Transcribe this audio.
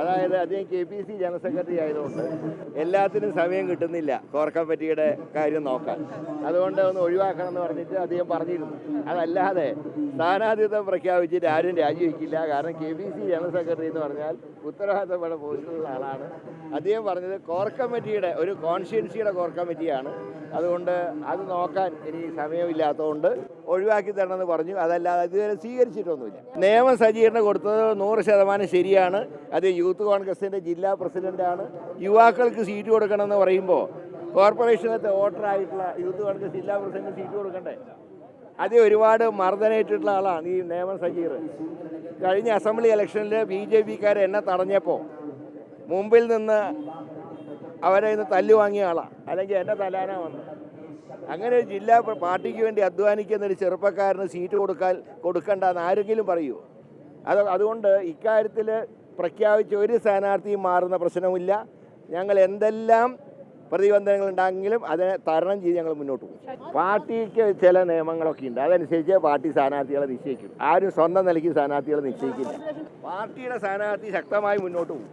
അതായത് അദ്ദേഹം KPC general secretary ആയതുകൊണ്ട് എല്ലാത്തിനും സമയം കിട്ടുന്നില്ല കോർ കമ്മിറ്റിയുടെ കാര്യം നോക്കാൻ. അതുകൊണ്ട് ഒന്ന് ഒഴിവാക്കണം എന്ന് പറഞ്ഞിട്ട് അദ്ദേഹം പറഞ്ഞിരുന്നു. അതല്ലാതെ സ്ഥാനാർത്ഥിത്വം പ്രഖ്യാപിച്ചിട്ട് ആരും രാജിവെക്കില്ല. കാരണം KPC ജനറൽ സെക്രട്ടറി എന്ന് പറഞ്ഞാൽ ഉത്തരവാദിത്തപ്പെട്ട പോസ്റ്റിലുള്ള ആളാണ്. അദ്ദേഹം പറഞ്ഞത് കോർ കമ്മിറ്റിയുടെ ഒരു കോൺസ്റ്റിറ്റ്യുവൻസിയുടെ കോർ കമ്മിറ്റിയാണ്, അതുകൊണ്ട് അത് നോക്കാൻ ഇനി സമയമില്ലാത്തതുകൊണ്ട് ഒഴിവാക്കി തരണമെന്ന് പറഞ്ഞു. അതല്ലാതെ ഇതുവരെ സ്വീകരിച്ചിട്ടൊന്നുമില്ല. നിയമ സജ്ജീകരണം കൊടുത്തത് 100% ശരിയാണ്. അത് യൂത്ത് കോൺഗ്രസിൻ്റെ ജില്ലാ പ്രസിഡൻ്റാണ്. യുവാക്കൾക്ക് സീറ്റ് കൊടുക്കണമെന്ന് പറയുമ്പോൾ കോർപ്പറേഷനത്തെ വോട്ടറായിട്ടുള്ള യൂത്ത് കോൺഗ്രസ് ജില്ലാ പ്രസിഡന്റ് സീറ്റ് കൊടുക്കണ്ടേ? അത് ഒരുപാട് മർദ്ദനേറ്റിട്ടുള്ള ആളാണ് ഈ നിയമ സജീർ. കഴിഞ്ഞ അസംബ്ലി ഇലക്ഷനിൽ BJPക്കാരെ എന്നെ തടഞ്ഞപ്പോൾ മുമ്പിൽ നിന്ന് അവരെ ഇന്ന് തല്ലു വാങ്ങിയ ആളാണ്, അല്ലെങ്കിൽ എന്നെ തല്ലാനാ വന്നത്. അങ്ങനെ ഒരു ജില്ലാ പാർട്ടിക്ക് വേണ്ടി അധ്വാനിക്കുന്ന ഒരു ചെറുപ്പക്കാരന് സീറ്റ് കൊടുക്കണ്ടെന്ന് ആരെങ്കിലും പറയുമോ? അതുകൊണ്ട് ഇക്കാര്യത്തിൽ പ്രഖ്യാപിച്ച ഒരു സ്ഥാനാർത്ഥിയും മാറുന്ന പ്രശ്നമില്ല. ഞങ്ങൾ എന്തെല്ലാം പ്രതിബന്ധങ്ങളുണ്ടെങ്കിലും അതിനെ തരണം ചെയ്ത് ഞങ്ങൾ മുന്നോട്ട് പോകും. പാർട്ടിക്ക് ചില നിയമങ്ങളൊക്കെ ഉണ്ട്, അതനുസരിച്ച് പാർട്ടി സ്ഥാനാർത്ഥികളെ നിശ്ചയിക്കും. ആരും സ്വന്തം നിലയ്ക്ക് സ്ഥാനാർത്ഥികളെ നിശ്ചയിക്കില്ല. പാർട്ടിയുടെ സ്ഥാനാർത്ഥി ശക്തമായി മുന്നോട്ട് പോകും.